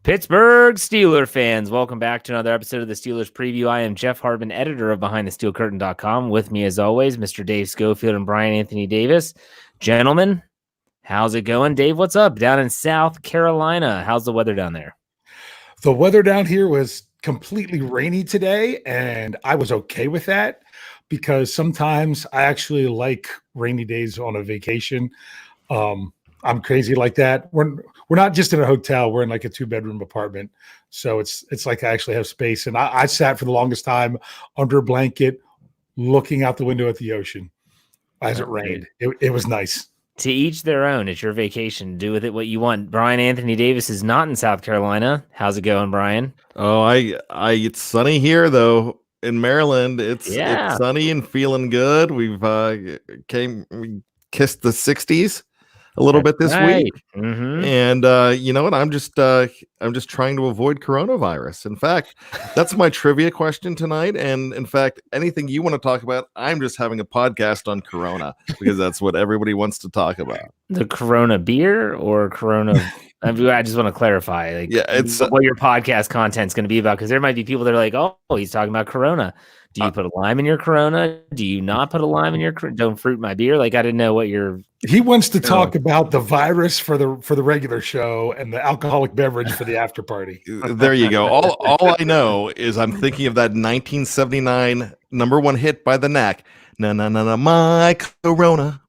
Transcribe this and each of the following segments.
Pittsburgh Steelers fans, welcome back to another episode of the Steelers Preview. I am Jeff Hartman, editor of BehindTheSteelCurtain.com. With me, as always, Mr. Dave Schofield and Bryan Davis. Gentlemen, how's it going? Dave, what's up? Down in South Carolina, how's the weather down there? The weather down here was completely rainy today, and I was okay with that because sometimes I actually like rainy days on a vacation. I'm crazy like that. We're not just in a hotel. We're in like a 2-bedroom apartment. So it's like I actually have space. And I sat for the longest time under a blanket looking out the window at the ocean as it rained. It was nice. To each their own. It's your vacation. Do with it what you want. Bryan Davis is not in South Carolina. How's it going, Bryan? Oh, it's sunny here though. In Maryland, it's sunny and feeling good. We kissed the 60s a little bit this week. Mm-hmm. And you know what? I'm just trying to avoid coronavirus. In fact, that's my trivia question tonight. And in fact, anything you want to talk about, I'm just having a podcast on Corona because that's what everybody wants to talk about. The Corona beer or Corona? I just want to clarify, it's what your podcast content's going to be about, because there might be people that are like, "Oh, he's talking about Corona. Do you put a lime in your Corona? Do you not put a lime in your? Don't fruit my beer." Like, I didn't know what your. He wants to talk about the virus for the regular show and the alcoholic beverage for the after party. There you go. All I know is I'm thinking of that 1979 #1 hit by the Knack. Na na na na, my Corona.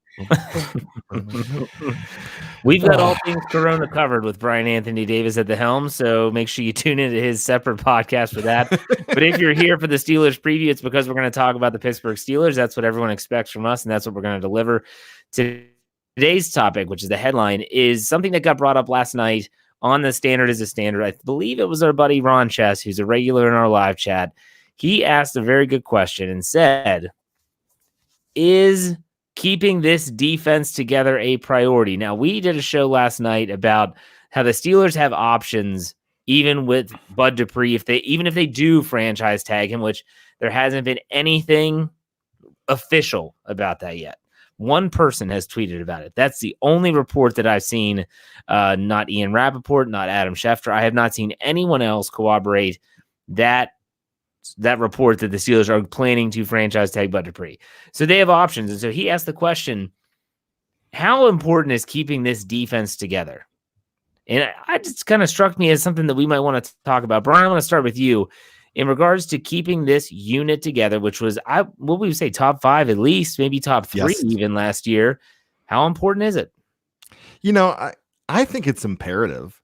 We've got all things Corona covered with Bryan Davis at the helm, so make sure you tune into his separate podcast for that. But if you're here for the Steelers preview, it's because we're going to talk about the Pittsburgh Steelers. That's what everyone expects from us, and that's what we're going to deliver. Today's topic, which is the headline, is something that got brought up last night on the Standard is a Standard. I believe it was our buddy Ron Chess, who's a regular in our live chat. He asked a very good question and said, is keeping this defense together a priority? Now, we did a show last night about how the Steelers have options even with Bud Dupree, even if they do franchise tag him, which there hasn't been anything official about that yet. One person has tweeted about it. That's the only report that I've seen. Not Ian Rappaport, not Adam Schefter. I have not seen anyone else corroborate that report that the Steelers are planning to franchise tag Bud Dupree. So they have options. And so he asked the question, how important is keeping this defense together? And I just kind of struck me as something that we might want to talk about. Bryan, I want to start with you in regards to keeping this unit together, which was, what would we say, top 5 at least, maybe top 3 even last year. How important is it? You know, I think it's imperative.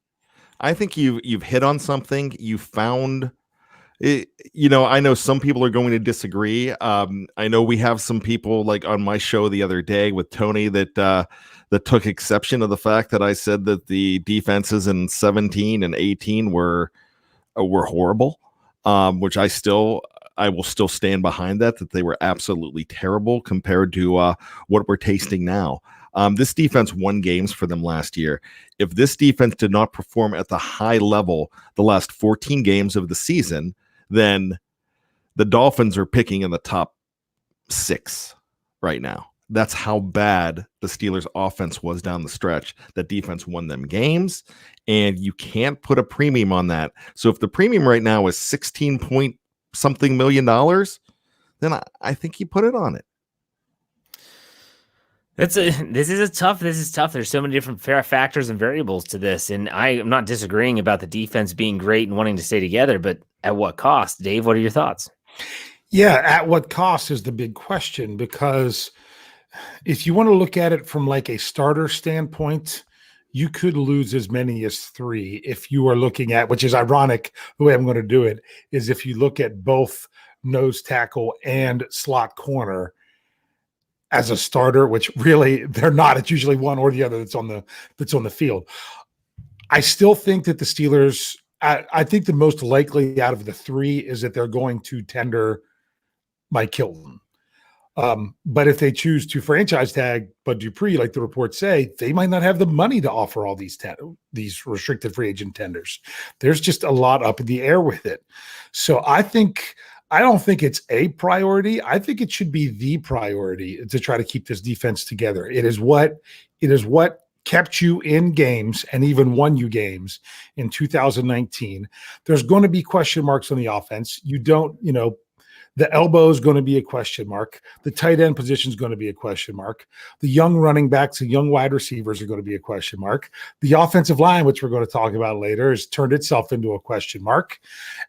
I think you've hit on something. You found it, I know some people are going to disagree. I know we have some people like on my show the other day with Tony that took exception to the fact that I said that the defenses in 17 and 18 were horrible, which I will still stand behind that they were absolutely terrible compared to what we're tasting now. This defense won games for them last year. If this defense did not perform at the high level the last 14 games of the season, then the Dolphins are picking in the top 6 right now. That's how bad the Steelers offense was down the stretch. That defense won them games, and you can't put a premium on that. So if the premium right now is $16-point-something million, then I think you put it on it. This is tough. There's so many different factors and variables to this, and I am not disagreeing about the defense being great and wanting to stay together, but at what cost? Dave, what are your thoughts? Yeah, at what cost is the big question, because if you want to look at it from like a starter standpoint, you could lose as many as 3 if you are looking at, which is ironic, the way I'm going to do it, is if you look at both nose tackle and slot corner as a starter, which really they're not. It's usually one or the other that's on the field. I still think that the Steelers, I think the most likely out of the 3 is that they're going to tender Mike Hilton. But if they choose to franchise tag Bud Dupree, like the reports say, they might not have the money to offer all these restricted free agent tenders. There's just a lot up in the air with it. So I don't think it's a priority. I think it should be the priority to try to keep this defense together. It is what kept you in games and even won you games in 2019. There's going to be question marks on the offense. The elbow is going to be a question mark. The tight end position is going to be a question mark. The young running backs and young wide receivers are going to be a question mark. The offensive line, which we're going to talk about later, has turned itself into a question mark.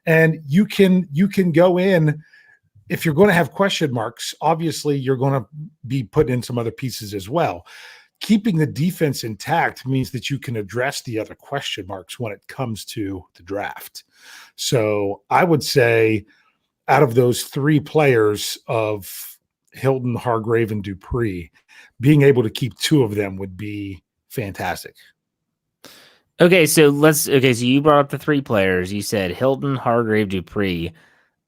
And you can go in. If you're going to have question marks, obviously you're going to be putting in some other pieces as well. Keeping the defense intact means that you can address the other question marks when it comes to the draft. So I would say out of those three players of Hilton, Hargrave, and Dupree, being able to keep two of them would be fantastic. Okay, so you brought up the three players. You said Hilton, Hargrave, Dupree.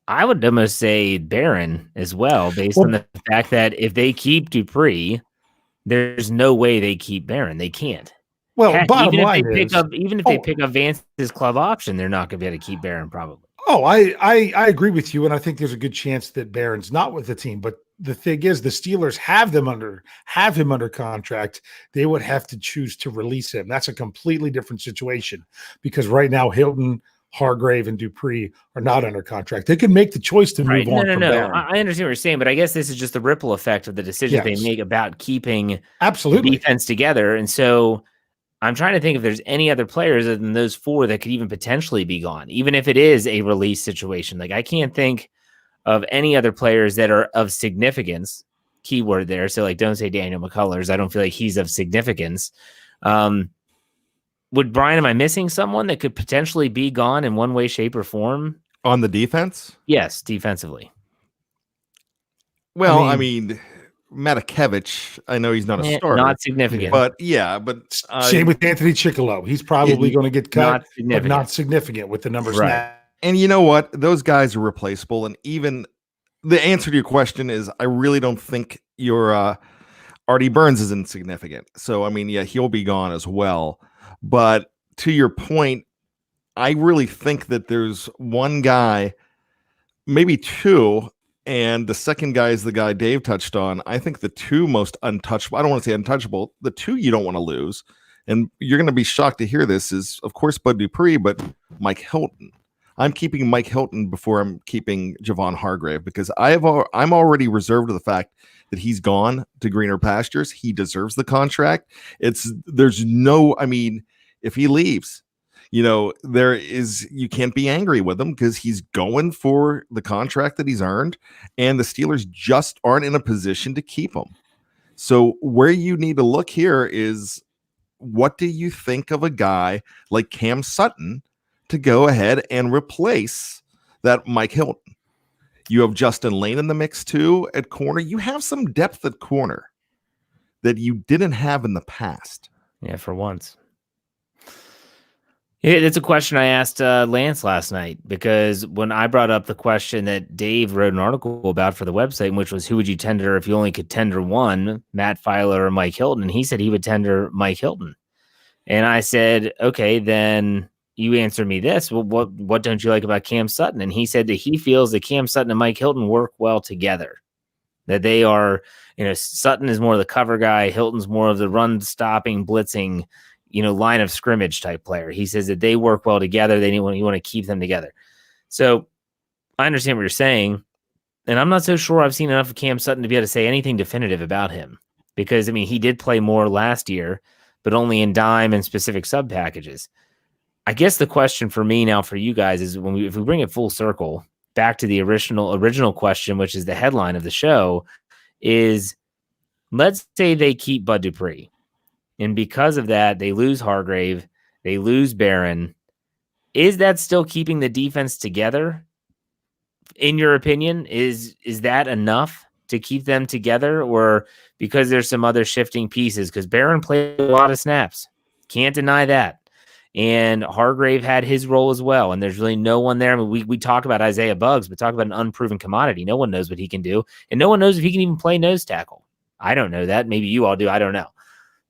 I would almost say Barron as well, based on the fact that if they keep Dupree, there's no way they keep Barron. They can't. Well, bottom line is, even if they pick up Vance's club option, they're not going to be able to keep Barron probably. Oh, I agree with you, and I think there's a good chance that Barron's not with the team. But the thing is, the Steelers have him under contract. They would have to choose to release him. That's a completely different situation because right now Hilton, Hargrave, and Dupree are not under contract. They can make the choice to move on. No. I understand what you're saying, but I guess this is just the ripple effect of the decision they make about keeping absolutely the defense together, and so. I'm trying to think if there's any other players other than those four that could even potentially be gone, even if it is a release situation. Like I can't think of any other players that are of significance. Keyword there. So like, don't say Daniel McCullers. I don't feel like he's of significance. Would Brian, am I missing someone that could potentially be gone in one way, shape, or form? On the defense? Yes, defensively. Well, I mean Matakevich, I know he's not a starter. Not significant. But same with Anthony Chickalow. He's probably going to get cut, but not significant with the numbers. Right. And you know what? Those guys are replaceable. And even the answer to your question is I really don't think your Artie Burns is insignificant. So, I mean, yeah, he'll be gone as well. But to your point, I really think that there's one guy, maybe two, and the second guy is the guy Dave touched on. I think the two most untouchable, I don't want to say untouchable, the two you don't want to lose, and you're going to be shocked to hear this, is, of course, Bud Dupree, but Mike Hilton. I'm keeping Mike Hilton before I'm keeping Javon Hargrave because I'm already reserved to the fact that he's gone to greener pastures. He deserves the contract. There's no, I mean, if he leaves, you can't be angry with him because he's going for the contract that he's earned, and the Steelers just aren't in a position to keep him. So where you need to look here is, what do you think of a guy like Cam Sutton to go ahead and replace that Mike Hilton? You have Justin Lane in the mix too at corner. You have some depth at corner that you didn't have in the past. Yeah, for once. It's a question I asked Lance last night, because when I brought up the question that Dave wrote an article about for the website, which was who would you tender if you only could tender one, Matt Filer or Mike Hilton, and he said he would tender Mike Hilton. And I said, okay, then you answer me this. Well, what don't you like about Cam Sutton? And he said that he feels that Cam Sutton and Mike Hilton work well together, that they are, Sutton is more of the cover guy. Hilton's more of the run stopping, blitzing, line of scrimmage type player. He says that they work well together. You want to keep them together. So I understand what you're saying. And I'm not so sure I've seen enough of Cam Sutton to be able to say anything definitive about him, because he did play more last year, but only in dime and specific sub packages. I guess the question for me now for you guys is, if we bring it full circle back to the original question, which is the headline of the show, is let's say they keep Bud Dupree. And because of that, they lose Hargrave, they lose Barron. Is that still keeping the defense together? In your opinion, is that enough to keep them together? Or because there's some other shifting pieces? Because Barron played a lot of snaps. Can't deny that. And Hargrave had his role as well. And there's really no one there. We talk about Isaiah Buggs, but talk about an unproven commodity. No one knows what he can do. And no one knows if he can even play nose tackle. I don't know that. Maybe you all do. I don't know.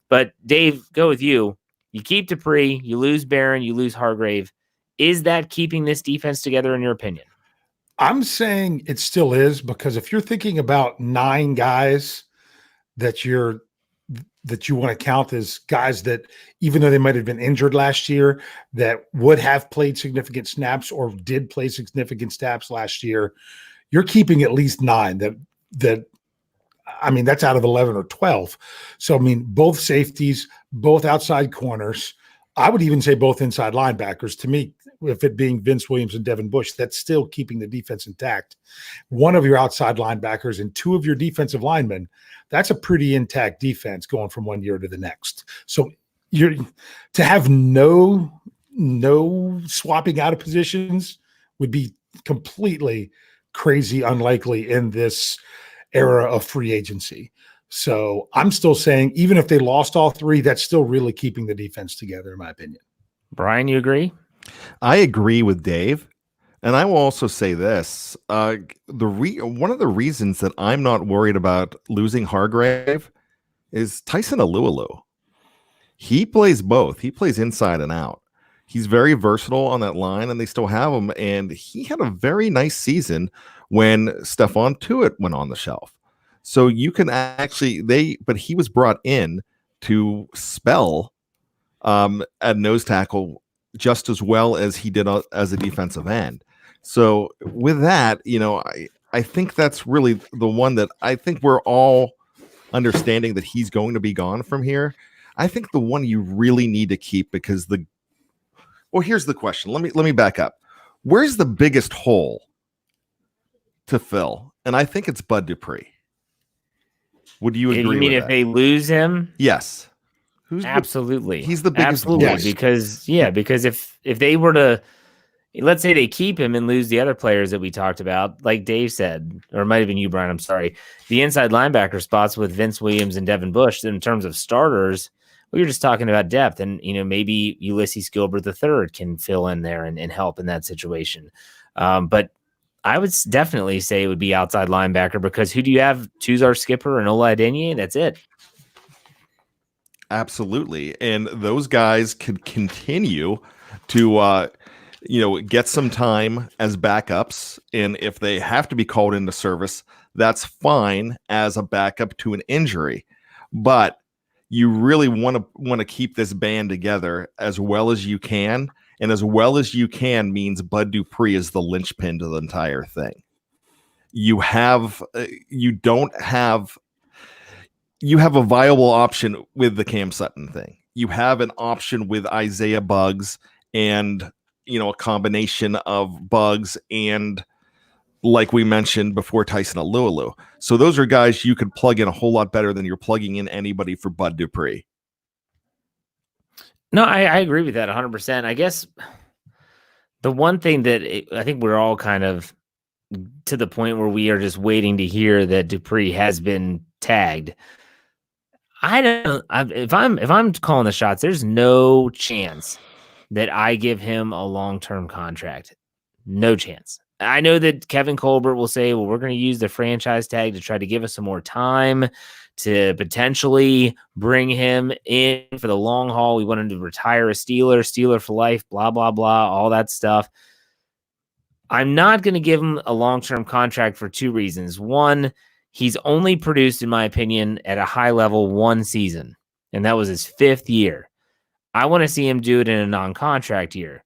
But Dave, go with you. You keep Dupree, you lose Barron, you lose Hargrave. Is that keeping this defense together in your opinion? I'm saying it still is, because if you're thinking about 9 guys that you're that you want to count as guys that, even though they might have been injured last year, that would have played significant snaps or did play significant snaps last year, you're keeping at least 9. That's out of 11 or 12. So, both safeties, both outside corners. I would even say both inside linebackers. To me, if it being Vince Williams and Devin Bush, that's still keeping the defense intact. One of your outside linebackers and 2 of your defensive linemen, that's a pretty intact defense going from one year to the next. So you're to have no swapping out of positions would be completely crazy unlikely in this era of free agency. So I'm still saying, even if they lost all 3, that's still really keeping the defense together, in my opinion. Brian, you agree? I agree with Dave. And I will also say this. One of the reasons that I'm not worried about losing Hargrave is Tyson Alualu. He plays both. He plays inside and out. He's very versatile on that line, and they still have him. And he had a very nice season when Stephon Tuitt went on the shelf. So you can but he was brought in to spell at nose tackle just as well as he did as a defensive end. So with that, I think that's really the one that I think we're all understanding that he's going to be gone from here. I think the one you really need to keep because here's the question. Let me back up. Where's the biggest hole to fill? And I think it's Bud Dupree. Would you agree? You mean if they lose him? Yes. Absolutely. He's the biggest. Absolutely. Yes. Because if they were to, let's say they keep him and lose the other players that we talked about, like Dave said, or it might have been you, Brian, I'm sorry, the inside linebacker spots with Vince Williams and Devin Bush, in terms of starters, we were just talking about depth, and maybe Ulysses Gilbert III can fill in there and help in that situation. But I would definitely say it would be outside linebacker, because who do you have? Tuzar Skipper and Ola Adenye? That's it. Absolutely. And those guys could continue to, get some time as backups. And if they have to be called into service, that's fine as a backup to an injury. But you really want to keep this band together as well as you can. And as well as you can means Bud Dupree is the linchpin to the entire thing. You have a viable option with the Cam Sutton thing. You have an option with Isaiah Buggs and, a combination of Buggs and, like we mentioned before, Tyson Alualu. So those are guys you could plug in a whole lot better than you're plugging in anybody for Bud Dupree. No, I agree with that 100%. I guess the one thing that I think we're all kind of to the point where we are just waiting to hear that Dupree has been tagged. If I'm calling the shots, there's no chance that I give him a long-term contract. No chance. I know that Kevin Colbert will say, well, we're going to use the franchise tag to try to give us some more time to potentially bring him in for the long haul. We want him to retire a Steeler for life, blah, blah, blah, all that stuff. I'm not going to give him a long-term contract for 2 reasons. One, he's only produced, in my opinion, at a high level 1 season, and that was his 5th year. I want to see him do it in a non-contract year.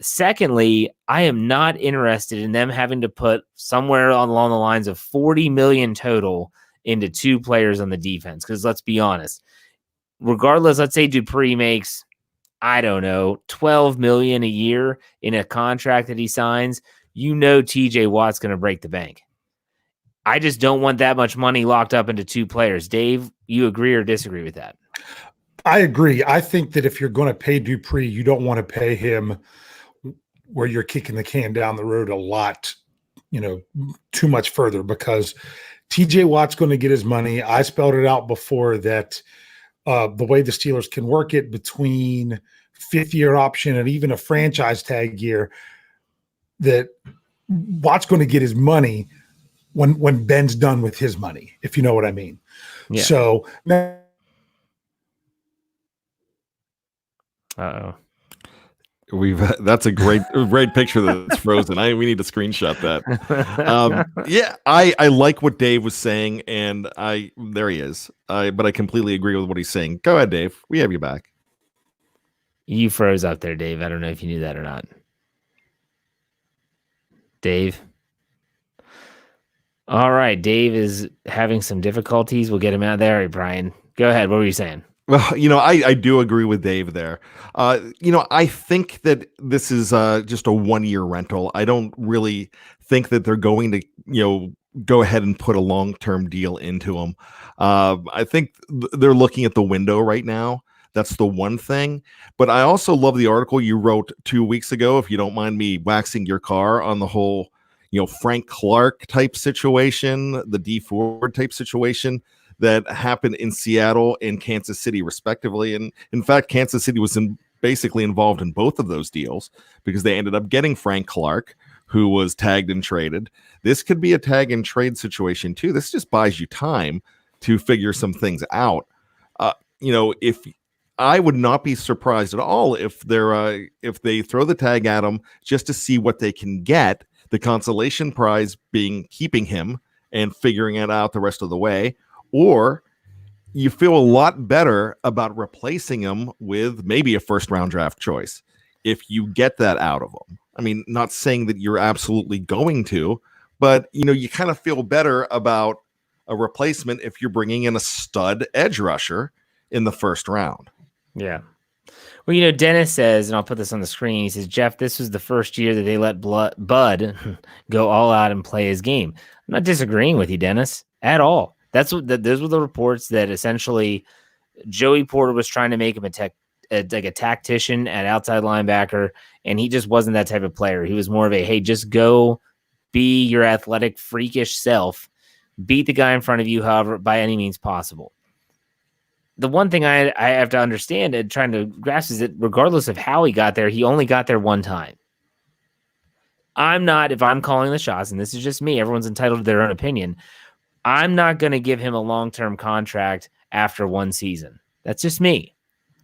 Secondly, I am not interested in them having to put somewhere along the lines of $40 million total into 2 players on the defense. Because let's be honest, regardless, let's say Dupree makes, I don't know, $12 million a year in a contract that he signs, TJ Watt's going to break the bank. I just don't want that much money locked up into 2 players. Dave, you agree or disagree with that? I agree. I think that if you're going to pay Dupree, you don't want to pay him where you're kicking the can down the road a lot, too much further, because TJ Watt's going to get his money. I spelled it out before that the way the Steelers can work it between 5th-year option and even a franchise tag year, that Watt's going to get his money when Ben's done with his money, if you know what I mean. Yeah. So now, uh-oh. That's a great picture that's frozen. We need to screenshot that. Yeah, I like what Dave was saying, and there he is. But I completely agree with what he's saying. Go ahead, Dave. We have you back. You froze up there, Dave. I don't know if you knew that or not. Dave. All right, Dave is having some difficulties. We'll get him out there. Right, Brian, go ahead. What were you saying? Well, I do agree with Dave there. I think that this is just a 1-year rental. I don't really think that they're going to, go ahead and put a long-term deal into him. I think they're looking at the window right now. That's the one thing. But I also love the article you wrote 2 weeks ago, if you don't mind me waxing your car on the whole, Frank Clark type situation, the D Ford type situation that happened in Seattle and Kansas City, respectively. And in fact, Kansas City was basically involved in both of those deals because they ended up getting Frank Clark, who was tagged and traded. This could be a tag and trade situation too. This just buys you time to figure some things out. If I would not be surprised at all if they throw the tag at him just to see what they can get, the consolation prize being keeping him and figuring it out the rest of the way, or you feel a lot better about replacing him with maybe a first-round draft choice if you get that out of him. I mean, not saying that you're absolutely going to, but, you kind of feel better about a replacement if you're bringing in a stud edge rusher in the first round. Yeah. Well, Dennis says, and I'll put this on the screen, he says, Jeff, this was the first year that they let Bud go all out and play his game. I'm not disagreeing with you, Dennis, at all. Those were the reports that essentially Joey Porter was trying to make him a tactician at outside linebacker, and he just wasn't that type of player. He was more of a, hey, just go be your athletic, freakish self, beat the guy in front of you, however, by any means possible. The one thing I have to understand and trying to grasp is that regardless of how he got there, he only got there one time. If I'm calling the shots, and this is just me, everyone's entitled to their own opinion, I'm not going to give him a long-term contract after one season. That's just me.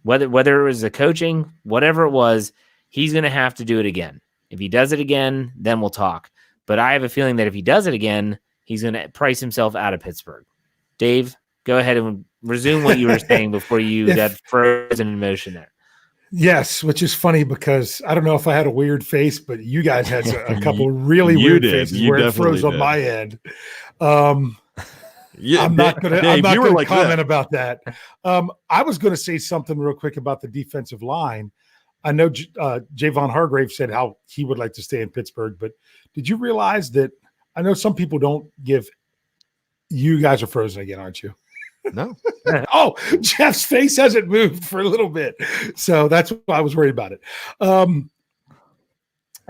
Whether it was the coaching, whatever it was, he's going to have to do it again. If he does it again, then we'll talk. But I have a feeling that if he does it again, he's going to price himself out of Pittsburgh. Dave, go ahead and resume what you were saying before you got frozen in motion there. Yes, which is funny because I don't know if I had a weird face, but you guys had a couple really weird faces where it froze on my end. I'm not going to comment about that. I was going to say something real quick about the defensive line. I know Javon Hargrave said how he would like to stay in Pittsburgh, but did you realize that I know some people don't give – you guys are frozen again, aren't you? No. Oh, Jeff's face hasn't moved for a little bit. So that's why I was worried about it.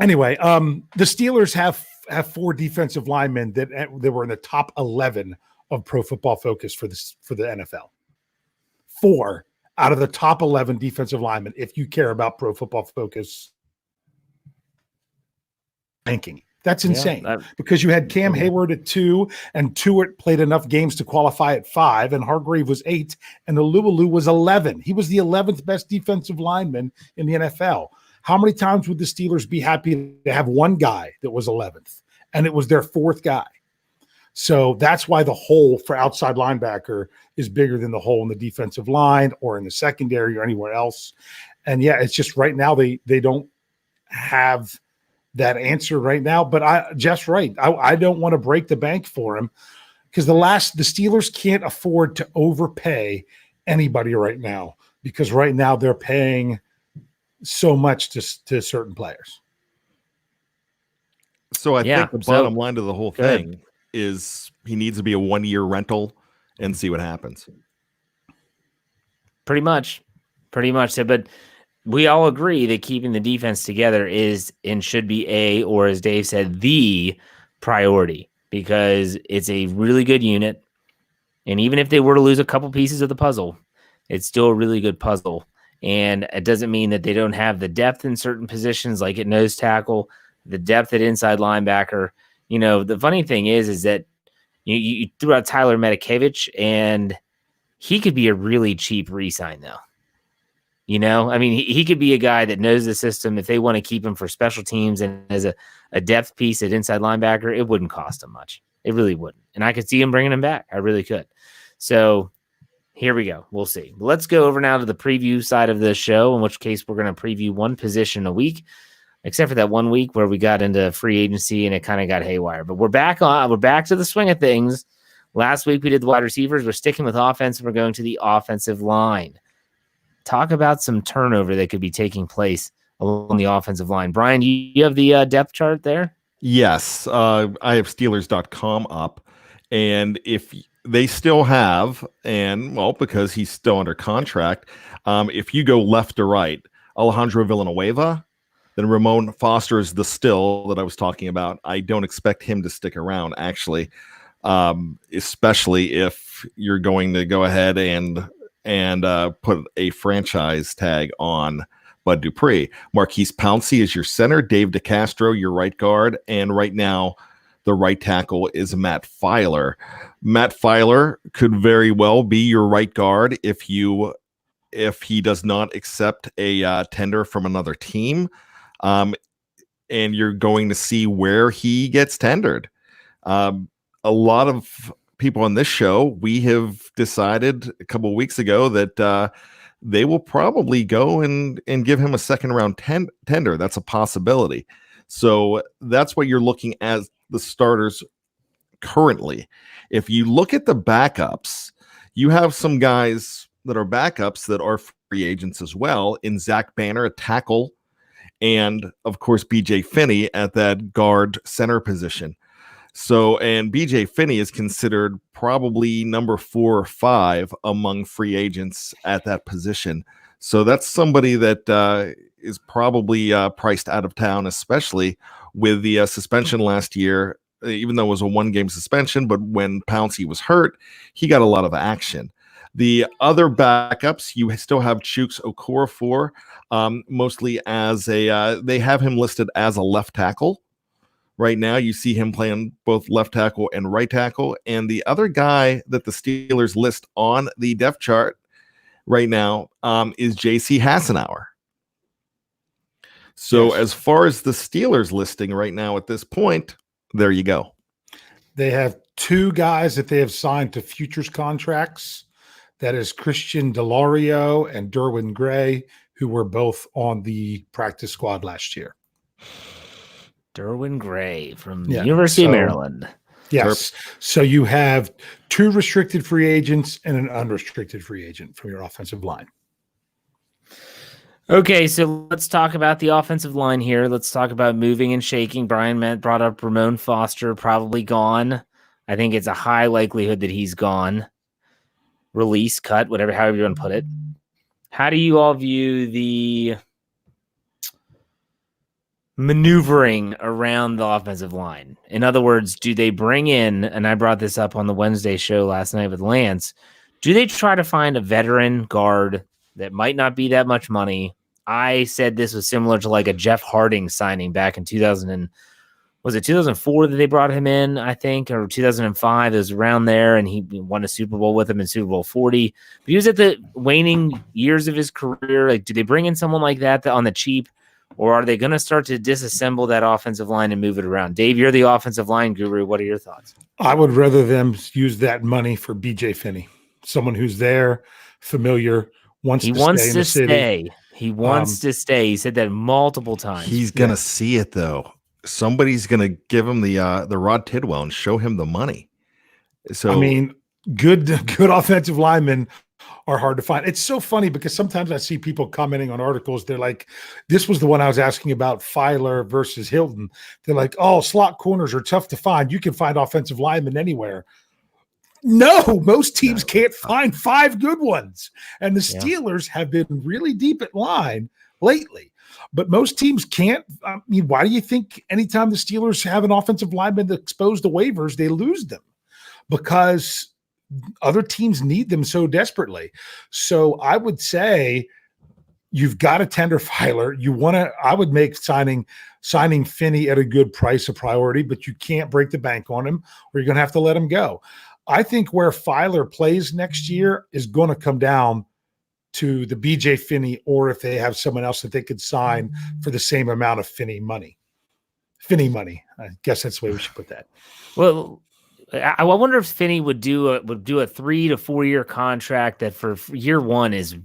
Anyway, the Steelers have 4 defensive linemen that were in the top 11 of Pro Football Focus for the NFL. 4 out of the top 11 defensive linemen, if you care about Pro Football Focus ranking. That's insane because you had Cam Hayward at 2 and Tuitt played enough games to qualify at 5 and Hargrave was 8 and Alualu was 11. He was the 11th best defensive lineman in the NFL. How many times would the Steelers be happy to have one guy that was 11th and it was their 4th guy? So that's why the hole for outside linebacker is bigger than the hole in the defensive line or in the secondary or anywhere else. And yeah, it's just right now they don't have that answer right now, but Jeff's right. I don't want to break the bank for him because the Steelers can't afford to overpay anybody right now because right now they're paying so much to certain players. So I think the bottom line to the whole thing is he needs to be a 1-year rental and see what happens. Pretty much so, but we all agree that keeping the defense together is and should be or as Dave said, the priority because it's a really good unit. And even if they were to lose a couple pieces of the puzzle, it's still a really good puzzle. And it doesn't mean that they don't have the depth in certain positions like at nose tackle, the depth at inside linebacker. The funny thing is that you threw out Tyler Medikevich and he could be a really cheap re-sign though. You know, I mean, he could be a guy that knows the system. If they want to keep him for special teams and as a depth piece at inside linebacker, it wouldn't cost him much. It really wouldn't. And I could see him bringing him back. I really could. So here we go. We'll see. Let's go over now to the preview side of the show, in which case we're going to preview one position a week, except for that 1 week where we got into free agency and it kind of got haywire. But we're back to the swing of things. Last week we did the wide receivers. We're sticking with offense, and we're going to the offensive line. Talk about some turnover that could be taking place along the offensive line. Brian, you have the depth chart there? Yes. I have Steelers.com up. And if they still have, and well, because he's still under contract, if you go left to right, Alejandro Villanueva, then Ramon Foster is the still that I was talking about. I don't expect him to stick around, actually, especially if you're going to go ahead and put a franchise tag on Bud Dupree. Marquise Pouncey is your center, Dave DeCastro, your right guard, and right now the right tackle is Matt Filer. Matt Filer could very well be your right guard if he does not accept a tender from another team, and you're going to see where he gets tendered. A lot of people on this show, we have decided a couple of weeks ago that they will probably go and give him a second round tender. That's a possibility. So that's what you're looking at the starters currently. If you look at the backups, you have some guys that are backups that are free agents as well, in Zach Banner, a tackle, and of course BJ Finney at that guard center position. So, and BJ Finney is considered probably number 4 or 5 among free agents at that position. So that's somebody that is probably priced out of town, especially with the suspension last year, even though it was a 1-game suspension. But when Pouncey was hurt, he got a lot of action. The other backups, you still have Chuks Okorafor, mostly as they have him listed as a left tackle. Right now, you see him playing both left tackle and right tackle. And the other guy that the Steelers list on the depth chart right now is J.C. Hassenauer. So as far as the Steelers listing right now at this point, there you go. They have 2 guys that they have signed to futures contracts. That is Christian Delario and Derwin Gray, who were both on the practice squad last year. Derwin Gray from the University of Maryland. Yes. So you have 2 restricted free agents and an unrestricted free agent from your offensive line. Okay, so let's talk about the offensive line here. Let's talk about moving and shaking. Brian brought up Ramon Foster, probably gone. I think it's a high likelihood that he's gone. Release, cut, whatever, however you want to put it. How do you all view the maneuvering around the offensive line? In other words, do they bring in, and I brought this up on the Wednesday show last night with Lance, do they try to find a veteran guard that might not be that much money? I said this was similar to like a Jeff Harding signing back in 2004 that they brought him in, I think, or 2005. It was around there, and he won a Super Bowl with him in Super Bowl 40. But he was at the waning years of his career. Like, do they bring in someone like that on the cheap? Or are they going to start to disassemble that offensive line and move it around? Dave, you're the offensive line guru. What are your thoughts? I would rather them use that money for BJ Finney, someone who's there, familiar, wants to stay. He wants to stay. He said that multiple times. He's going to see it, though. Somebody's going to give him the Rod Tidwell and show him the money. So I mean, good offensive linemen are hard to find. It's so funny because sometimes I see people commenting on articles. They're like, this was the one I was asking about, Filer versus Hilton. They're like, oh, slot corners are tough to find. You can find offensive linemen anywhere. No, most teams can't find 5 good ones. And the Steelers have been really deep at line lately. But most teams can't. I mean, why do you think anytime the Steelers have an offensive lineman that's exposed to waivers, they lose them? Because other teams need them so desperately. So I would say you've got to tender Filer. I would make signing Finney at a good price a priority, but you can't break the bank on him or you're going to have to let him go. I think where Filer plays next year is going to come down to the BJ Finney, or if they have someone else that they could sign for the same amount of Finney money. I guess that's the way we should put that. Well, I wonder if Finney would do a 3 to 4 year contract that for year one is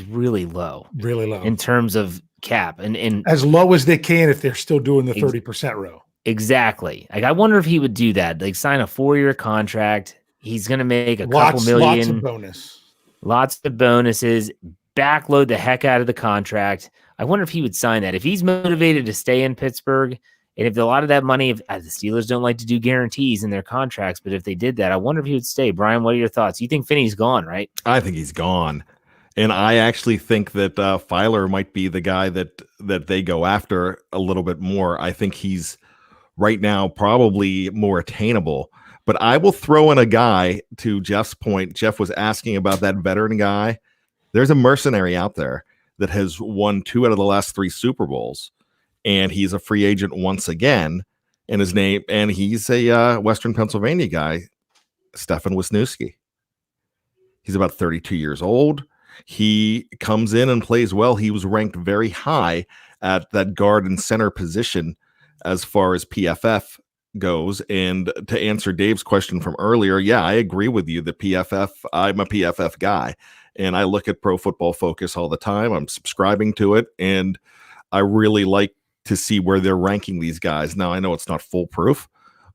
really low in terms of cap, and as low as they can if they're still doing the 30% row. Exactly. Like, I wonder if he would do that, like sign a 4-year contract. He's going to make a couple million, lots of bonuses, backload the heck out of the contract. I wonder if he would sign that if he's motivated to stay in Pittsburgh. And if a lot of that money, the Steelers don't like to do guarantees in their contracts, but if they did that, I wonder if he would stay. Brian, what are your thoughts? You think Finney's gone, right? I think he's gone. And I actually think that Filer might be the guy that they go after a little bit more. I think he's right now probably more attainable. But I will throw in a guy, to Jeff's point. Jeff was asking about that veteran guy. There's a mercenary out there that has won 2 out of the last 3 Super Bowls. And he's a free agent once again, and he's a Western Pennsylvania guy, Stefan Wisniewski. He's about 32 years old. He comes in and plays well. He was ranked very high at that guard and center position as far as PFF goes. And to answer Dave's question from earlier, yeah, I agree with you. I'm a PFF guy, and I look at Pro Football Focus all the time. I'm subscribing to it, and I really like to see where they're ranking these guys. Now, I know it's not foolproof,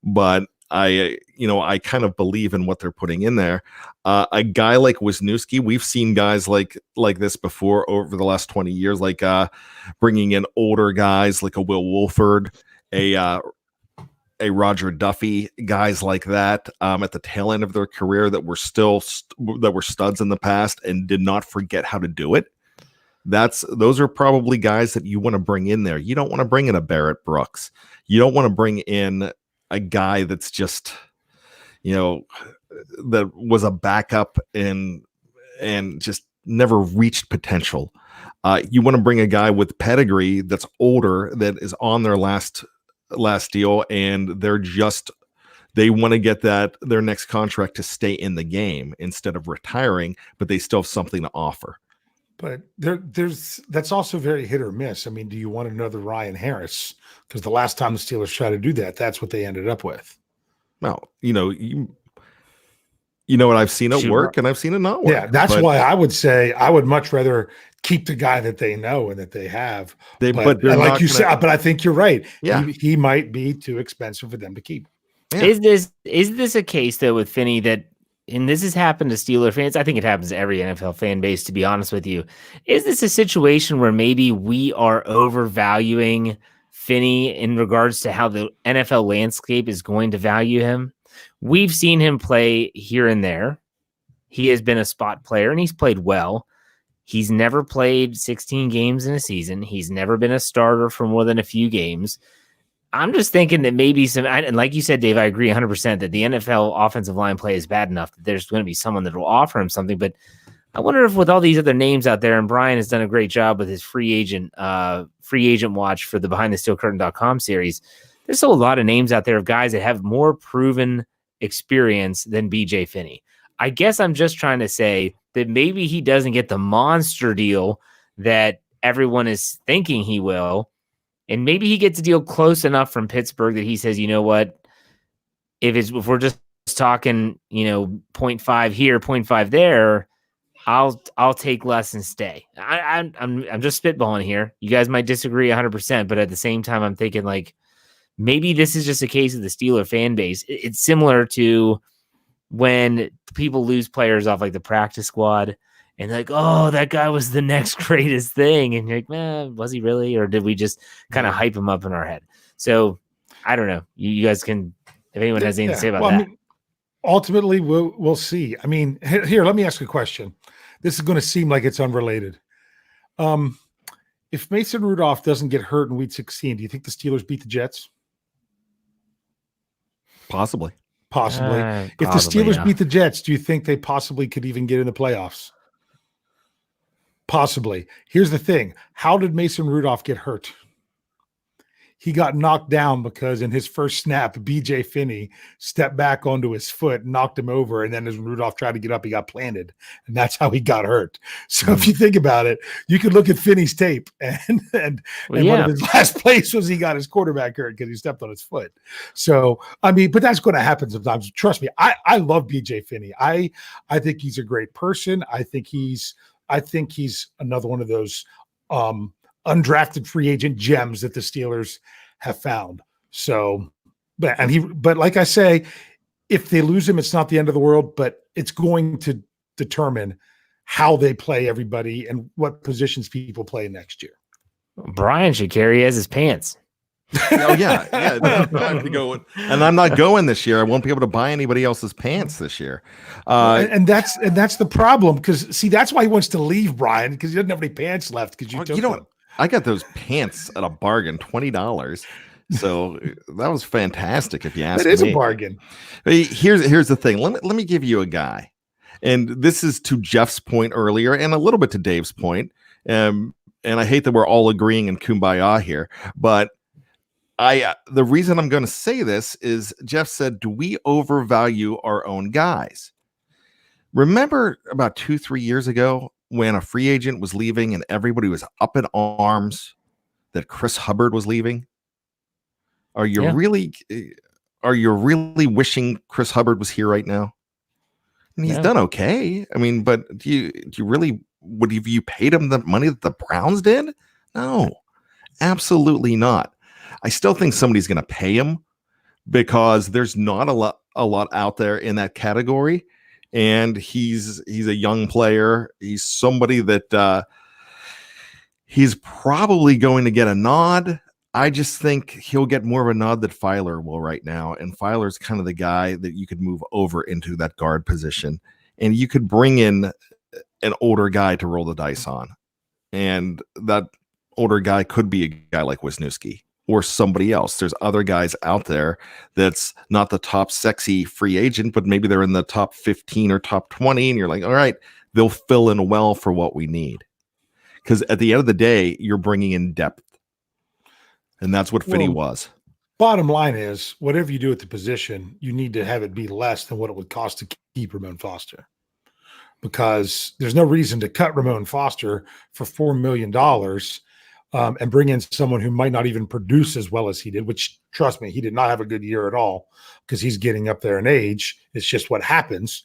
but I kind of believe in what they're putting in there. A guy like Wisniewski, we've seen guys like this before over the last 20 years, like bringing in older guys like a Will Wolford, a Roger Duffy, guys like that at the tail end of their career that were studs in the past and did not forget how to do it. Those are probably guys that you want to bring in there. You don't want to bring in a Barrett Brooks. You don't want to bring in a guy that's just, that was a backup and just never reached potential. You want to bring a guy with pedigree that's older, that is on their last deal, and they want to get their next contract to stay in the game instead of retiring, but they still have something to offer. But that's also very hit or miss. I mean, do you want another Ryan Harris? Because the last time the Steelers tried to do that, that's what they ended up with. No, you know what, I've seen it work and I've seen it not work. Yeah, that's why I would say I would much rather keep the guy that they know and that they have. But like you said, but I think you're right. Yeah, he might be too expensive for them to keep. Yeah. Is this a case though with Finney that? And this has happened to Steeler fans. I think it happens to every NFL fan base, to be honest with you. Is this a situation where maybe we are overvaluing Finney in regards to how the NFL landscape is going to value him? We've seen him play here and there. He has been a spot player, and he's played well. He's never played 16 games in a season. He's never been a starter for more than a few games. I'm just thinking that maybe and like you said, Dave, I agree 100% that the NFL offensive line play is bad enough that there's going to be someone that will offer him something. But I wonder if with all these other names out there, and Brian has done a great job with his free agent watch for the BehindTheSteelCurtain.com series, there's still a lot of names out there of guys that have more proven experience than BJ Finney. I guess I'm just trying to say that maybe he doesn't get the monster deal that everyone is thinking he will. And maybe he gets a deal close enough from Pittsburgh that he says, you know what, if we're just talking, 0.5 here, 0.5 there, I'll take less and stay. I'm just spitballing here. You guys might disagree 100%, but at the same time, I'm thinking like maybe this is just a case of the Steeler fan base. It's similar to when people lose players off like the practice squad. And like, oh, that guy was the next greatest thing. And you're like, man, was he really? Or did we just kind of hype him up in our head? So I don't know. You guys can, if anyone has anything to say about that. I mean, ultimately, we'll see. I mean, here, let me ask a question. This is going to seem like it's unrelated. If Mason Rudolph doesn't get hurt in week 16, do you think the Steelers beat the Jets? Possibly. If the Steelers beat the Jets, do you think they possibly could even get in the playoffs? Possibly. Here's the thing. How did Mason Rudolph get hurt? he got knocked down because in his first snap, BJ Finney stepped back onto his foot, knocked him over, and then as Rudolph tried to get up, he got planted, and that's how he got hurt. So if you think about it, you could look at Finney's tape, and one of his last plays was he got his quarterback hurt because he stepped on his foot. So I mean, but that's going to happen sometimes. Trust me, I love BJ Finney. I think he's a great person. I think he's another one of those undrafted free agent gems that the Steelers have found. So, but like I say, if they lose him, it's not the end of the world, but it's going to determine how they play everybody and what positions people play next year. Brian should carry as his pants. Oh yeah. I have to go, and I'm not going this year. I won't be able to buy anybody else's pants this year. And that's the problem, because see, that's why he wants to leave, Brian, because he doesn't have any pants left. Because you know, I got those pants at a bargain, $20. So that was fantastic. If you ask me, it is a bargain. Here's the thing. Let me give you a guy, and this is to Jeff's point earlier, and a little bit to Dave's point. And I hate that we're all agreeing in kumbaya here, but the reason I'm going to say this is Jeff said, do we overvalue our own guys? Remember about 2-3 years ago when a free agent was leaving and everybody was up in arms that Chris Hubbard was leaving? Are you really wishing Chris Hubbard was here right now? And he's done okay. I mean, but do you really, would you paid him the money that the Browns did? No, absolutely not. I still think somebody's going to pay him because there's not a lot out there in that category. And he's a young player. He's somebody that he's probably going to get a nod. I just think he'll get more of a nod that Filer will right now. And Filer's kind of the guy that you could move over into that guard position. And you could bring in an older guy to roll the dice on. And that older guy could be a guy like Wisniewski or somebody else. There's other guys out there that's not the top sexy free agent, but maybe they're in the top 15 or top 20. And you're like, all right, they'll fill in well for what we need. Because at the end of the day, you're bringing in depth. And that's what Finney was. Bottom line is, whatever you do at the position, you need to have it be less than what it would cost to keep Ramon Foster. Because there's no reason to cut Ramon Foster for $4 million and bring in someone who might not even produce as well as he did, which, trust me, he did not have a good year at all because he's getting up there in age. It's just what happens.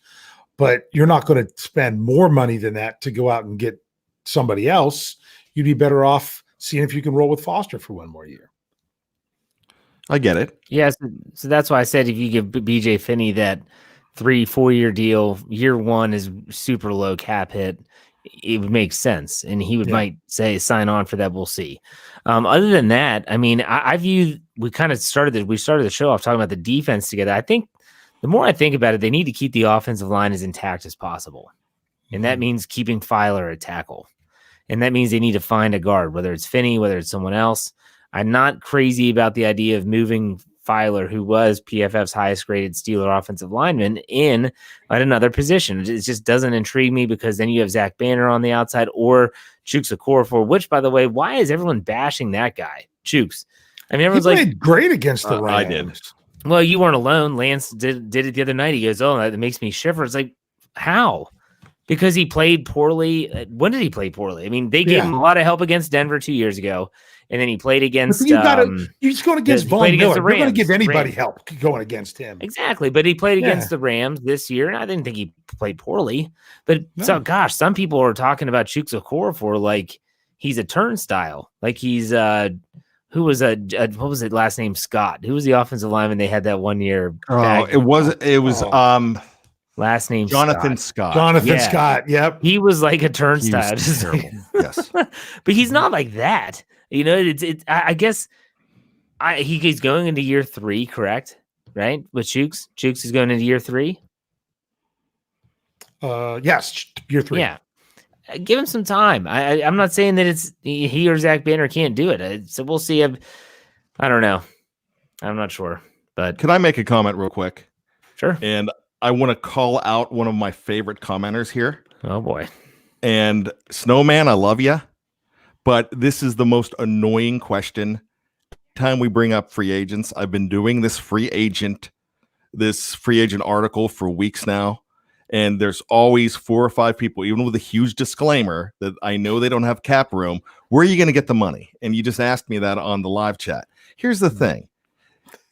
But you're not going to spend more money than that to go out and get somebody else. You'd be better off seeing if you can roll with Foster for one more year. I get it. Yeah, so that's why I said if you give BJ Finney that 3-4 year deal, year one is super low cap hit, it would make sense, and he might say sign on for that. We'll see. Other than that, I mean, I view we started the show off talking about the defense together. I think the more I think about it, they need to keep the offensive line as intact as possible, and that means keeping Filer at tackle, and that means they need to find a guard, whether it's Finney, whether it's someone else. I'm not crazy about the idea of moving Filer, who was PFF's highest graded Steeler offensive lineman, in at another position. It just doesn't intrigue me because then you have Zach Banner on the outside or Chooks Okorafor, which, by the way, why is everyone bashing that guy, Chooks? I mean, everyone's he played great against the Rams. I did. Well, you weren't alone. Lance did it the other night. He goes, "Oh, that makes me shiver." It's like, how? Because he played poorly. When did he play poorly? I mean, they gave him a lot of help against Denver 2 years ago. And then he played against. You're just going against Von Miller. You're going to give anybody help going against him. Exactly, but he played against the Rams this year, and I didn't think he played poorly. But some people are talking about Chooks Okorafor like he's a turnstile, like he's who was what was it last name Scott? Who was the offensive lineman they had that 1 year? It was last name Jonathan Scott. Jonathan Scott. Yep, he was like a turnstile. Yes, but he's not like that. You know, I guess he's going into year 3, correct? Right? With Chooks? Chooks is going into year 3? Yes, year 3. Yeah. Give him some time. I'm not saying that it's he or Zach Banner can't do it. So we'll see. I don't know. I'm not sure. But can I make a comment real quick? Sure. And I want to call out one of my favorite commenters here. Oh, boy. And Snowman, I love you. But this is the most annoying question time we bring up free agents, I've been doing this free agent article for weeks now. And there's always 4 or 5 people, even with a huge disclaimer that I know they don't have cap room. Where are you going to get the money? And you just asked me that on the live chat. Here's the thing.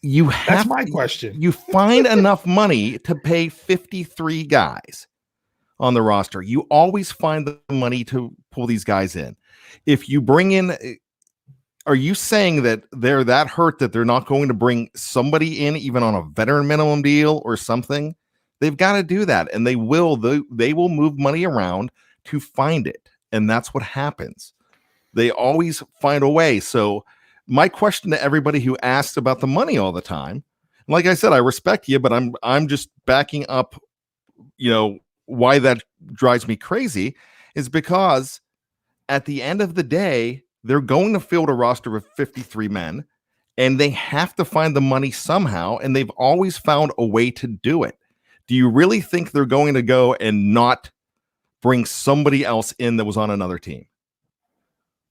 That's my question. You find enough money to pay 53 guys on the roster. You always find the money to pull these guys in. If you bring in, are you saying that they're that hurt that they're not going to bring somebody in even on a veteran minimum deal or something? They've got to do that, and they will move money around to find it, and that's what happens. They always find a way. So my question to everybody who asks about the money all the time, like I said, I respect you, but I'm just backing up, why that drives me crazy is because at the end of the day, they're going to field a roster of 53 men, and they have to find the money somehow, and they've always found a way to do it. Do you really think they're going to go and not bring somebody else in that was on another team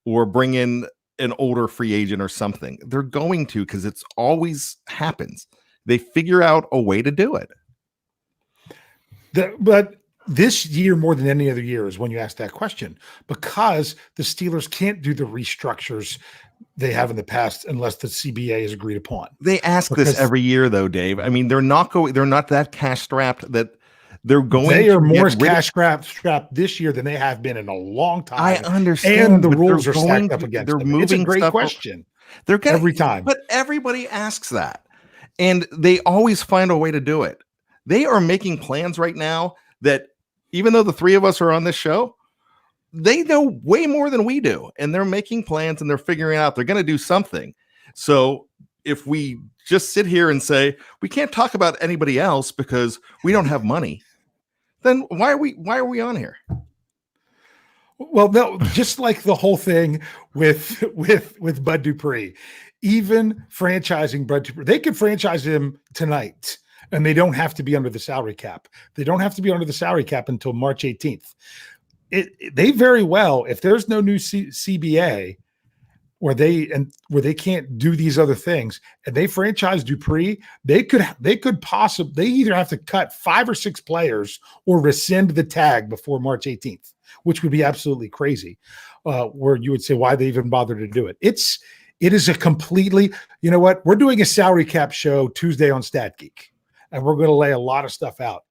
or bring in an older free agent or something? They're going to, because it's always happens. They figure out a way to do it. But this year, more than any other year, is when you ask that question, because the Steelers can't do the restructures they have in the past unless the CBA is agreed upon. They ask this every year, though, Dave. I mean, they're not that cash strapped that they're going. They are more cash strapped this year than they have been in a long time. I understand, and the rules are stacked up against them. It's a great question. They're gonna, every time, but everybody asks that, and they always find a way to do it. They are making plans right now that, even though the 3 of us are on this show, they know way more than we do, and they're making plans and they're figuring out they're going to do something. So if we just sit here and say we can't talk about anybody else because we don't have money, then why are we on here? Well, no, just like the whole thing with Bud Dupree, even franchising Bud Dupree, they could franchise him tonight, and they don't have to be under the salary cap. They don't have to be under the salary cap until March 18th. They very well, if there's no new CBA where they can't do these other things, and they franchise Dupree, they could possibly, they either have to cut 5 or 6 players or rescind the tag before March 18th, which would be absolutely crazy. Where you would say, why they even bother to do it? It is a completely, you know what? We're doing a salary cap show Tuesday on Stat Geek, and we're going to lay a lot of stuff out.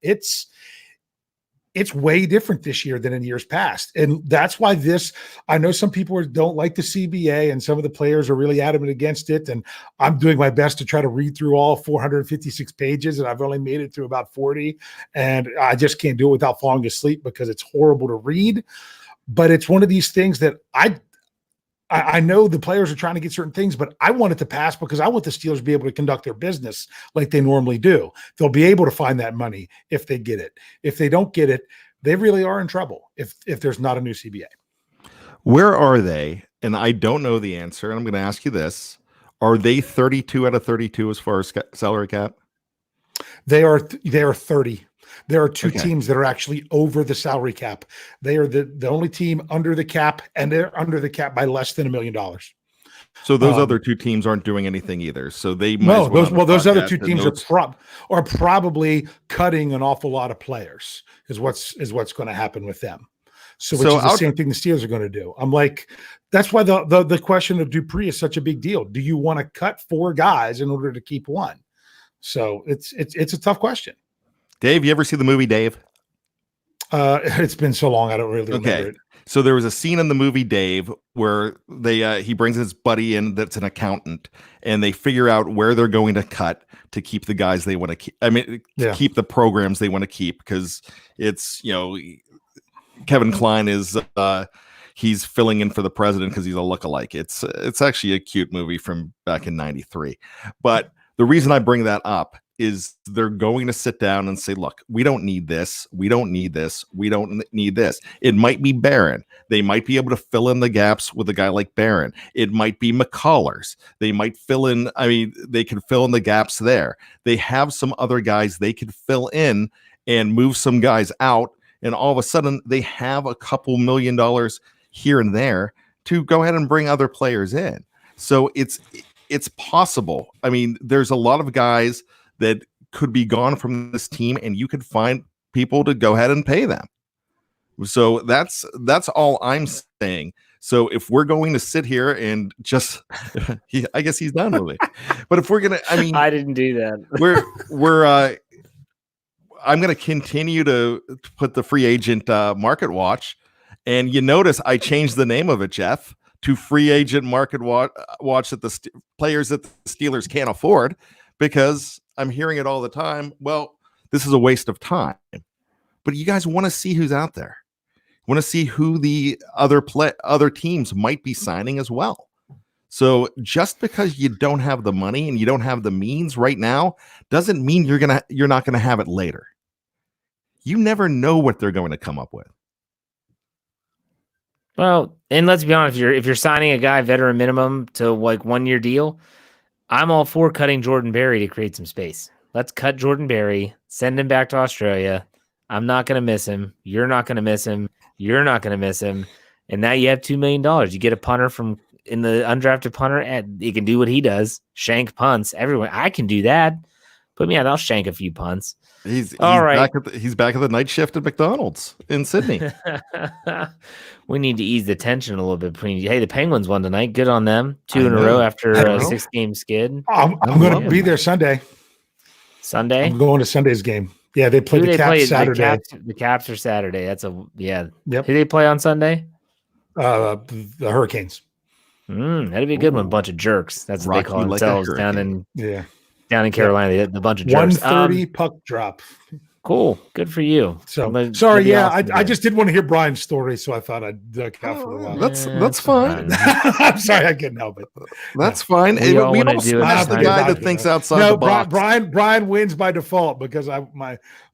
It's way different this year than in years past. And that's why I know some people don't like the CBA, and some of the players are really adamant against it. And I'm doing my best to try to read through all 456 pages, and I've only made it through about 40. And I just can't do it without falling asleep because it's horrible to read. But it's one of these things that I know the players are trying to get certain things, but I want it to pass because I want the Steelers to be able to conduct their business like they normally do. They'll be able to find that money if they get it. If they don't get it, they really are in trouble if there's not a new CBA. Where are they? And I don't know the answer. And I'm going to ask you this. Are they 32 out of 32 as far as salary cap? They are 30. There are 2 teams that are actually over the salary cap. They are the only team under the cap, and they're under the cap by less than $1 million. So those other 2 teams aren't doing anything either. So they those other 2 teams are probably cutting an awful lot of players. Is what's going to happen with them. So which is the same thing the Steelers are going to do. I'm like, that's why the question of Dupree is such a big deal. Do you want to cut 4 guys in order to keep 1? So it's a tough question. Dave, you ever see the movie Dave? It's been so long, I don't really remember it. So there was a scene in the movie Dave where he brings his buddy in that's an accountant, and they figure out where they're going to cut to keep the guys they want to keep. I mean, keep the programs they want to keep, because it's, Kevin Kline is he's filling in for the president because he's a lookalike. It's actually a cute movie from back in '93. But the reason I bring that up is they're going to sit down and say, look, we don't need this. We don't need this. We don't need this. It might be Barron. They might be able to fill in the gaps with a guy like Barron. It might be McCullers. They might fill in. I mean, they can fill in the gaps there. They have some other guys they could fill in and move some guys out. And all of a sudden they have a couple $1 million here and there to go ahead and bring other players in. So it's possible. I mean, there's a lot of guys that could be gone from this team, and you could find people to go ahead and pay them. So that's all I'm saying. So if we're going to sit here and just, I guess he's done with it. But if we're gonna, I mean, I didn't do that. I'm going to continue to put the free agent market watch, and you notice I changed the name of it, Jeff, to free agent market watch that the players that the Steelers can't afford, because I'm hearing it all the time. Well, this is a waste of time, but you guys want to see who's out there. Want to see who the other teams might be signing as well. So just because you don't have the money and you don't have the means right now doesn't mean you're not gonna have it later. You never know what they're going to come up with. Well, and let's be honest, if you're signing a guy veteran minimum to like 1 year deal, I'm all for cutting Jordan Berry to create some space. Let's cut Jordan Berry, send him back to Australia. I'm not going to miss him. You're not going to miss him. You're not going to miss him. And now you have $2 million. You get a punter in the undrafted punter, and he can do what he does, shank punts. Everyone, I can do that. Put me out, I'll shank a few punts. He's back at the night shift at McDonald's in Sydney. We need to ease the tension a little bit between you. Hey, the Penguins won tonight. Good on them. 2 in a row after a 6-game skid. I'm going to be there Sunday. Sunday? I'm going to Sunday's game. Yeah, they play the Caps Saturday. The Caps are Saturday. Yep. Yep. Who do they play on Sunday? The Hurricanes. That'd be a good one. Bunch of jerks. That's what they call themselves down in Carolina. The bunch of jerks. 1:30 puck drop. Cool. Good for you. So sorry. I just didn't want to hear Brian's story, so I thought I'd duck out for a while. That's fine. I'm sorry, I couldn't help it. That's fine. We don't smash the guy that thinks outside the box. Brian wins by default because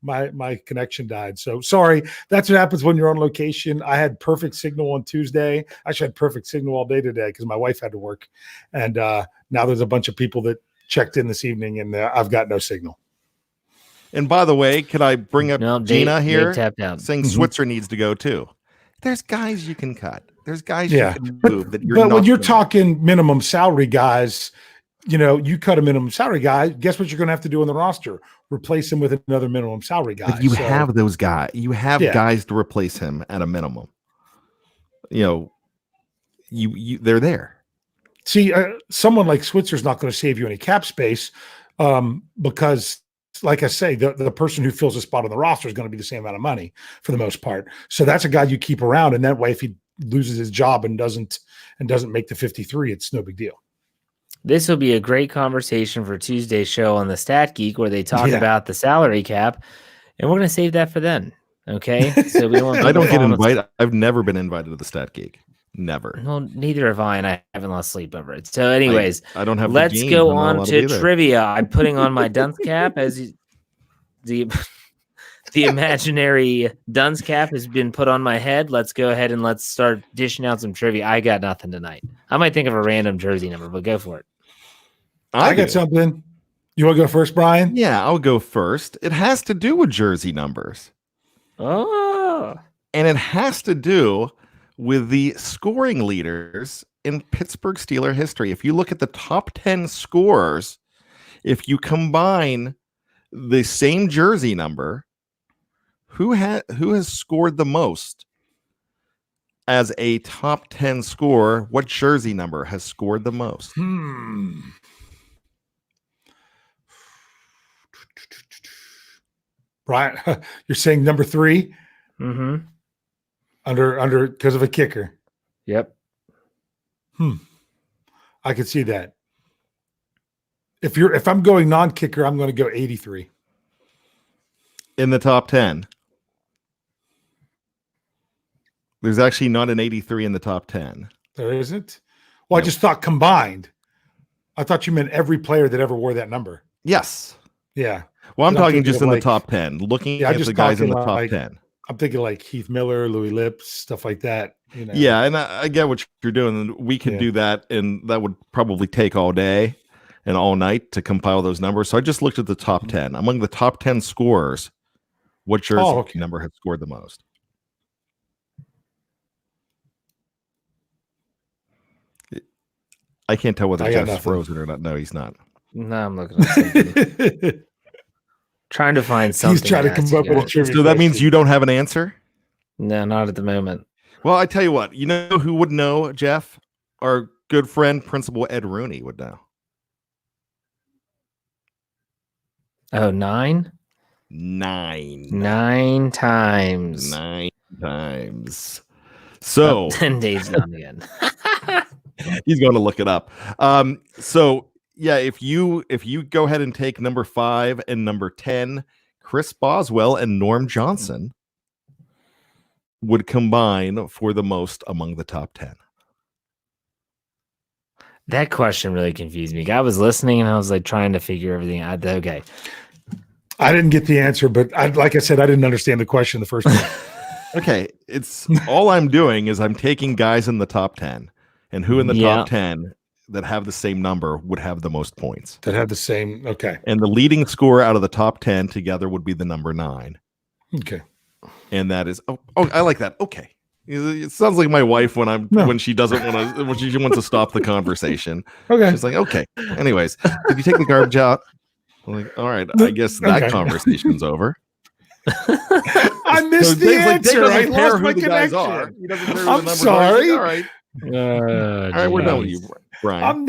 my connection died. So sorry. That's what happens when you're on location. I had perfect signal on Tuesday. I actually had perfect signal all day today because my wife had to work, and now there's a bunch of people that checked in this evening, and I've got no signal. And by the way, can I bring up Gina here saying Switzer needs to go too? There's guys you can cut. There's guys you can move that you're. But when you're talking minimum salary guys, you cut a minimum salary guy. Guess what you're going to have to do in the roster? Replace him with another minimum salary guy. But you have those guys. You have guys to replace him at a minimum. They're there. See, someone like Switzer's not going to save you any cap space because, like I say, the person who fills a spot on the roster is going to be the same amount of money for the most part. So that's a guy you keep around, and that way, if he loses his job and doesn't make the 53, it's no big deal. This will be a great conversation for Tuesday's show on the Stat Geek, where they talk about the salary cap, and we're going to save that for then. Okay, so we don't. I don't get invited. I've never been invited to the Stat Geek. Never. Well, neither have I, and I haven't lost sleep over it. So, anyways, I don't have. Let's go on to trivia. I'm putting on my dunce cap as the imaginary dunce cap has been put on my head. Let's go ahead and let's start dishing out some trivia. I got nothing tonight. I might think of a random jersey number, but go for it. I got something. You want to go first, Brian? Yeah, I'll go first. It has to do with jersey numbers. Oh, and it has to do with the scoring leaders in Pittsburgh Steelers history. If you look at the top 10 scorers, if you combine the same jersey number, who has scored the most as a top 10 scorer? What jersey number has scored the most? Brian, you're saying number 3? Mm-hmm. Under because of a kicker. Yep. I could see that. If I'm going non-kicker, I'm going to go 83. In the top 10. There's actually not an 83 in the top 10. There isn't? Well, nope. I just thought combined. I thought you meant every player that ever wore that number. Yes. Yeah. Well, I'm talking just in the top 10, looking at the guys in the top 10. I'm thinking like Heath Miller, Louis Lips, stuff like that. Yeah, and I get what you're doing. We could do that, and that would probably take all day and all night to compile those numbers. So I just looked at the top 10. Among the top 10 scorers, what jersey number has scored the most? I can't tell whether I got Jeff's nothing. frozen or not. No, he's not. No, I'm looking at something. Trying to find something. He's trying to come nasty up with a here. trivia So that means question. you don't have an answer? No, not at the moment. Well, I tell you what. You know who would know, Jeff? Our good friend, Principal Ed Rooney would know. Oh, 9? 9 times. 9 times. So 10 days down again. he's going to look it up. So yeah, if you go ahead and take number 5 and number 10, Chris Boswell and Norm Johnson would combine for the most among the top 10. That question really confused me. I was listening and I was like trying to figure everything out. Okay. I didn't get the answer, but like I said, I didn't understand the question the first time. Okay, it's all I'm doing is I'm taking guys in the top 10, and who in the top 10 that have the same number would have the most points. That have the same. Okay. And the leading score out of the top 10 together would be the number 9. Okay. And that is I like that. Okay. It sounds like my wife when she doesn't want to when she wants to stop the conversation. Okay. She's like, okay. Anyways, did you take the garbage out? I'm like, all right, I guess that conversation's over. I missed the answer. I lost my connection. He doesn't care who the I'm number sorry. All right. All right, we're done with you, Brian.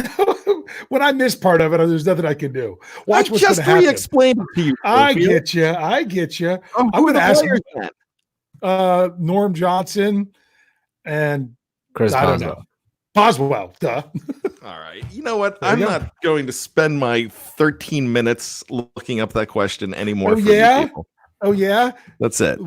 When I missed part of it, there's nothing I can do. Watch what's just going to happen. re-explained it to you. I get you. I'm going to ask you, Norm Johnson and Chris I don't know. Boswell. Duh. All right. You know what? I'm not going to spend my 13 minutes looking up that question anymore. Oh, yeah? People. Oh, yeah? That's it.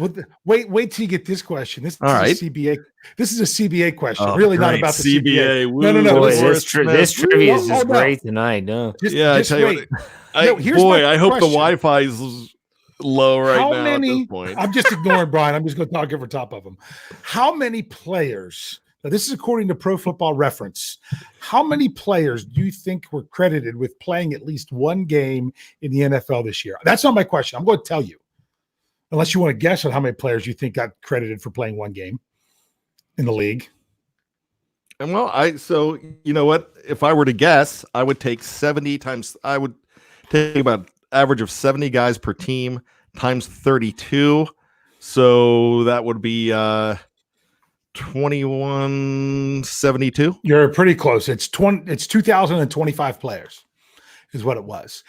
Wait till you get this question. This is a CBA. This is a CBA question. Really not about the CBA. No. Boy, this trivia is just great tonight. No. I tell you what. I hope the Wi-Fi is low right now at this point. I'm just ignoring Brian. I'm just going to talk over top of him. How many players... Now, this is according to Pro Football Reference. How many players do you think were credited with playing at least one game in the NFL this year? That's not my question. I'm going to tell you. Unless you want to guess on how many players you think got credited for playing one game in the league. And so you know what? If I were to guess, I would take 70 times. I would take about average of 70 guys per team times 32. So that would be 2172. You're pretty close. It's 2,025 players is what it was.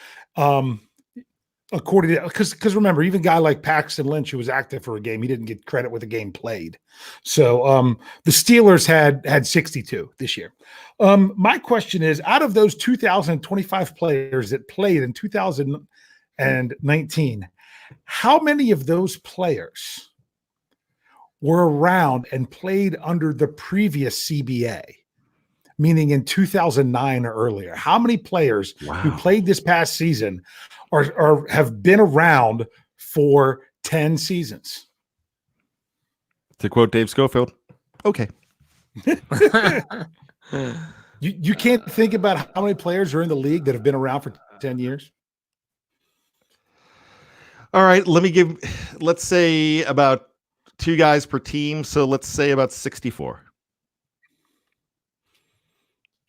According to, because remember, even a guy like Paxton Lynch, who was active for a game, he didn't get credit with a game played. So the Steelers had 62 this year. My question is, out of those 2,025 players that played in 2019, how many of those players were around and played under the previous CBA, meaning in 2009 or earlier? How many players who played this past season are have been around for 10 seasons? To quote Dave Schofield, okay. You can't think about how many players are in the league that have been around for 10 years? All right, let's say about 2 guys per team. So let's say about 64.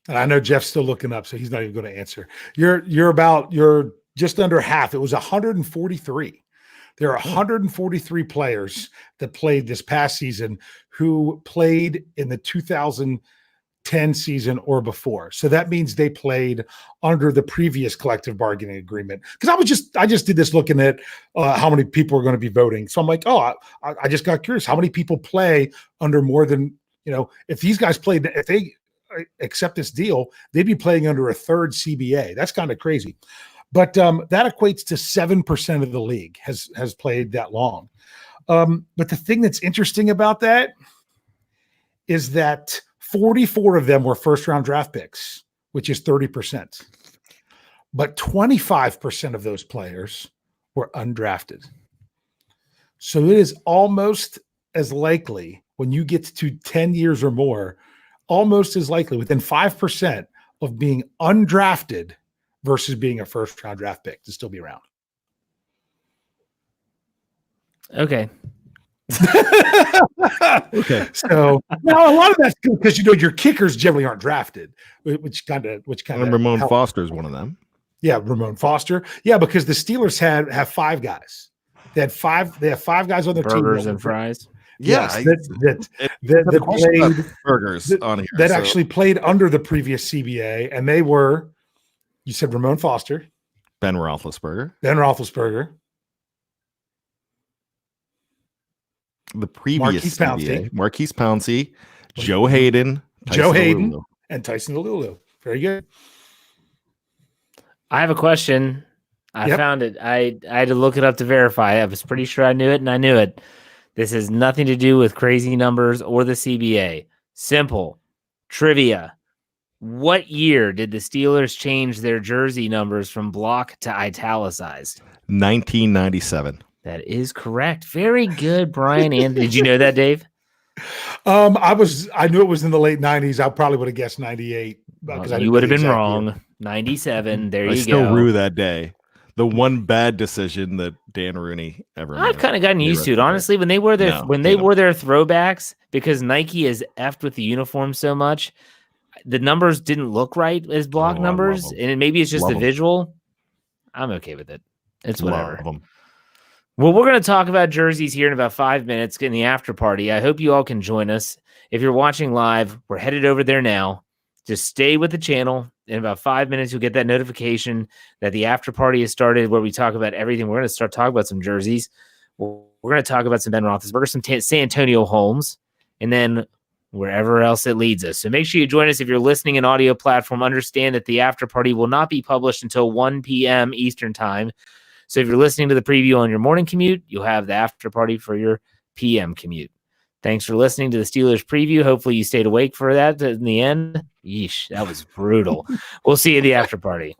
And I know Jeff's still looking up, so he's not even going to answer. You're just under half. It was 143. There are 143 players that played this past season who played in the 2010 season or before. So that means they played under the previous collective bargaining agreement. Because I just did this looking at how many people are going to be voting. So I'm like, I just got curious. How many people play under more than, if these guys played, if they accept this deal, they'd be playing under a third CBA. That's kind of crazy. But that equates to 7% of the league has played that long. But the thing that's interesting about that is that 44 of them were first-round draft picks, which is 30%. But 25% of those players were undrafted. So it is almost as likely when you get to 10 years or more, almost as likely within 5% of being undrafted versus being a first-round draft pick to still be around. Okay. Okay. So now a lot of that's because your kickers generally aren't drafted, which kind of Ramon Foster is one of them. Yeah, Ramon Foster. Yeah, because the Steelers have 5 guys. They have 5 guys on their team. Burgers and fries. Yeah, yes, that played burgers on here. That actually played under the previous CBA, and they were, you said Ramon Foster, Ben Roethlisberger, the previous CBA, Marquise Pouncey, Joe Hayden, and Tyson Delulu. Very good. I have a question. I found it. I had to look it up to verify. I was pretty sure I knew it, and I knew it. This has nothing to do with crazy numbers or the CBA. Simple trivia. What year did the Steelers change their jersey numbers from block to italicized? 1997. That is correct. Very good, Brian. And did you know that, Dave? I knew it was in the late 90s. I probably would have guessed 98. You would have been wrong. Year. 97. There you go. I still rue that day. The one bad decision that Dan Rooney ever made. I've kind of gotten used to it, honestly. When they wore their throwbacks, because Nike is effed with the uniform so much, the numbers didn't look right as block numbers, and maybe it's just the visual. I'm okay with it. It's whatever. Well, we're going to talk about jerseys here in about 5 minutes in the after party. I hope you all can join us. If you're watching live, we're headed over there now. Just stay with the channel. In about 5 minutes, you'll get that notification that the after party has started where we talk about everything. We're going to start talking about some jerseys. We're going to talk about some Ben Roethlisberger, some San Antonio Holmes, and then wherever else it leads us. So make sure you join us. If you're listening in audio platform, understand that the after party will not be published until 1 p.m. Eastern time. So if you're listening to the preview on your morning commute, you'll have the after party for your PM commute. Thanks for listening to the Steelers preview. Hopefully you stayed awake for that in the end. Yeesh, that was brutal. We'll see you at the after party.